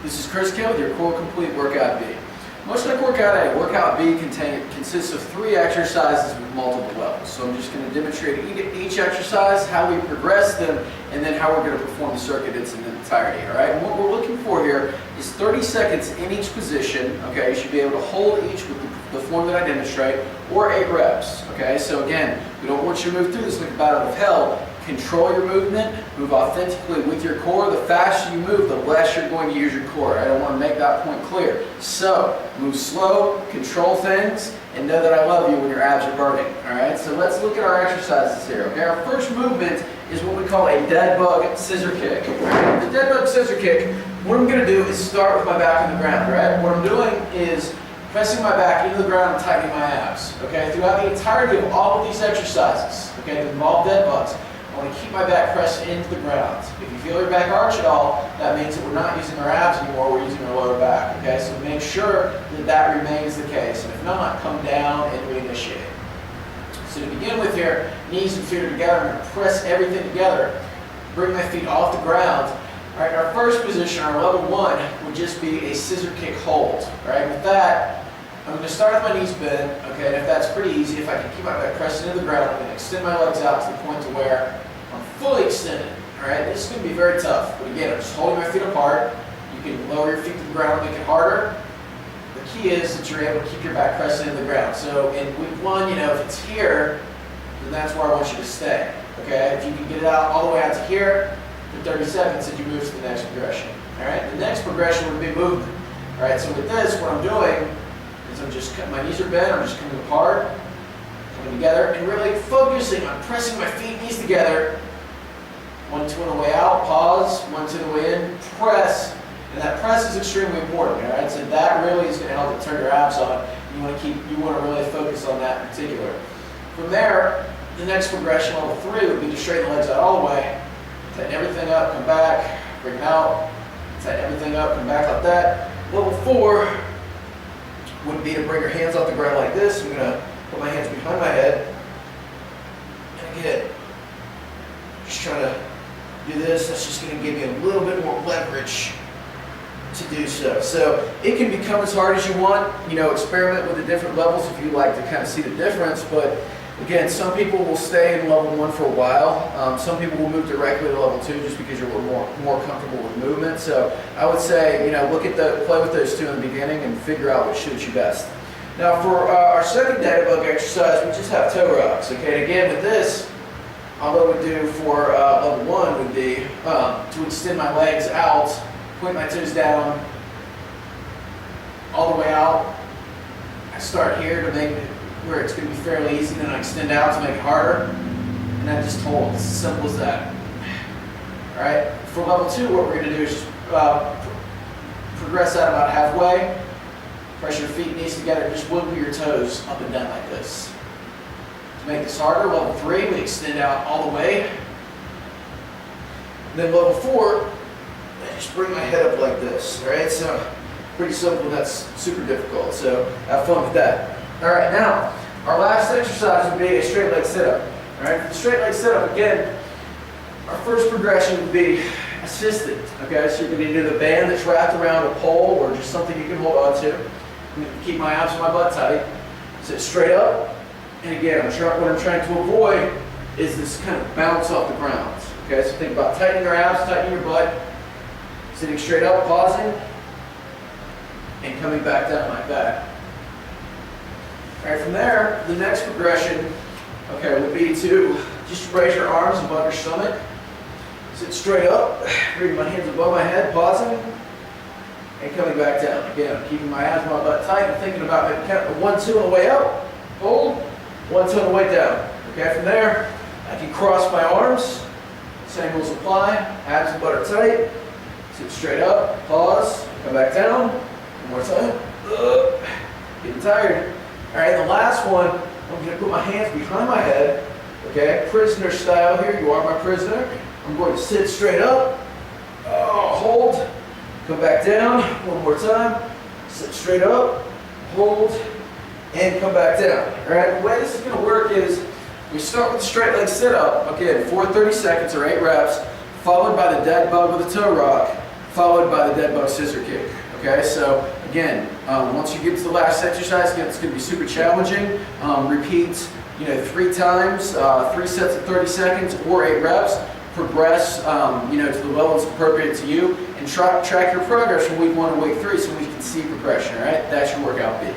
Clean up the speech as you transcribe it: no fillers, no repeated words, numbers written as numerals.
This is Chris K with your Core Complete Workout B. Much like Workout A, Workout B consists of 3 exercises with multiple levels. So I'm just going to demonstrate each exercise, how we progress them, and then how we're going to perform the circuit in its entirety. All right. And what we're looking for here is 30 seconds in each position. Okay. You should be able to hold each with the form that I demonstrate, or 8 reps. Okay. So again, we don't want you to move through this like a battle of hell. Control your movement, move authentically with your core. The faster you move, the less you're going to use your core. I don't want to make that point clear. So, move slow, control things, and know that I love you when your abs are burning. Alright, so let's look at our exercises here. Okay, our first movement is what we call a dead bug scissor kick. Right? The dead bug scissor kick, what I'm going to do is start with my back on the ground. Right? What I'm doing is pressing my back into the ground and tightening my abs. Okay, throughout the entirety of all of these exercises, okay, that involve dead bugs, I want to keep my back pressed into the ground. If you feel your back arch at all, that means that we're not using our abs anymore, we're using our lower back. Okay, so make sure that that remains the case. And if not, come down and reinitiate. So to begin with here, knees and feet are together. I'm going to press everything together. Bring my feet off the ground. All right, our first position, our level 1, would just be a scissor kick hold. All right, with that, I'm going to start with my knees bent, okay, and if that's pretty easy, if I can keep my back pressed into the ground, I'm going to extend my legs out to the point to where I'm fully extended, all right? This is going to be very tough, but again, I'm just holding my feet apart. You can lower your feet to the ground and make it harder. The key is that you're able to keep your back pressed into the ground. So in week 1, you know, if it's here, then that's where I want you to stay, okay? If you can get it out all the way out to here, for 30 seconds, then you move to the next progression, all right? The next progression would be movement, all right? So with this, what I'm doing, I'm just, my knees are bent, I'm just coming apart, coming together, and really focusing on pressing my feet, knees together. 1, 2 on the way out, pause, 1, 2 on the way in, press, and that press is extremely important, all right? So that really is going to help to turn your abs on. You want to really focus on that in particular. From there, the next progression, level 3, would be to straighten the legs out all the way, tighten everything up, come back, bring it out, tighten everything up, come back like that. Level 4 would be to bring your hands off the ground like this. I'm going to put my hands behind my head. And again, just trying to do this. That's just going to give you a little bit more leverage to do so. So it can become as hard as you want. You know, experiment with the different levels if you like to kind of see the difference. But again, some people will stay in level 1 for a while. Some people will move directly to level 2 just because you're more comfortable with movement. So I would say, you know, play with those 2 in the beginning and figure out what suits you best. Now for our second dead bug exercise, we just have toe rocks. Okay, and again with this, all I would do for level 1 would be to extend my legs out, point my toes down, all the way out. I start here to make it where it's going to be fairly easy, then I extend out to make it harder, and I just hold. It's as simple as that. All right. For level 2, what we're going to do is just progress out about halfway. Press your feet, knees together, just wiggle your toes up and down like this. To make this harder, level 3, we extend out all the way. Then level 4, I just bring my head up like this. All right. So pretty simple. That's super difficult. So have fun with that. All right, now, our last exercise would be a straight leg sit-up. All right, for the straight leg sit-up, again, our first progression would be assisted. Okay, so you're going to do the band that's wrapped around a pole or just something you can hold on to. I'm going to keep my abs and my butt tight. Sit straight up. And again, what I'm trying to avoid is this kind of bounce off the ground. Okay, so think about tightening your abs, tightening your butt, sitting straight up, pausing, and coming back down like that. All right, from there, the next progression, okay, would be to just raise your arms above your stomach, sit straight up, bring my hands above my head, pausing, and coming back down. Again, keeping my abs and my butt tight and thinking about maybe count 1, 2 on the way up, hold, 1, 2 on the way down. Okay, from there, I can cross my arms, same rules apply, abs and butt are tight, sit straight up, pause, come back down, one more time, getting tired. All right, the last one, I'm going to put my hands behind my head, okay, prisoner style here, you are my prisoner. I'm going to sit straight up, hold, come back down, one more time, sit straight up, hold, and come back down. All right, the way this is going to work is we start with the straight leg sit up, again, for 30 seconds or 8 reps, followed by the dead bug with a toe rock, followed by the dead bug scissor kick. Okay, so again, once you get to the last exercise, again, it's going to be super challenging. Repeat, 3 times, 3 sets of 30 seconds or 8 reps. Progress, to the level that's appropriate to you, and track your progress from week 1 to week 3 so we can see progression. All right, that's your workout B.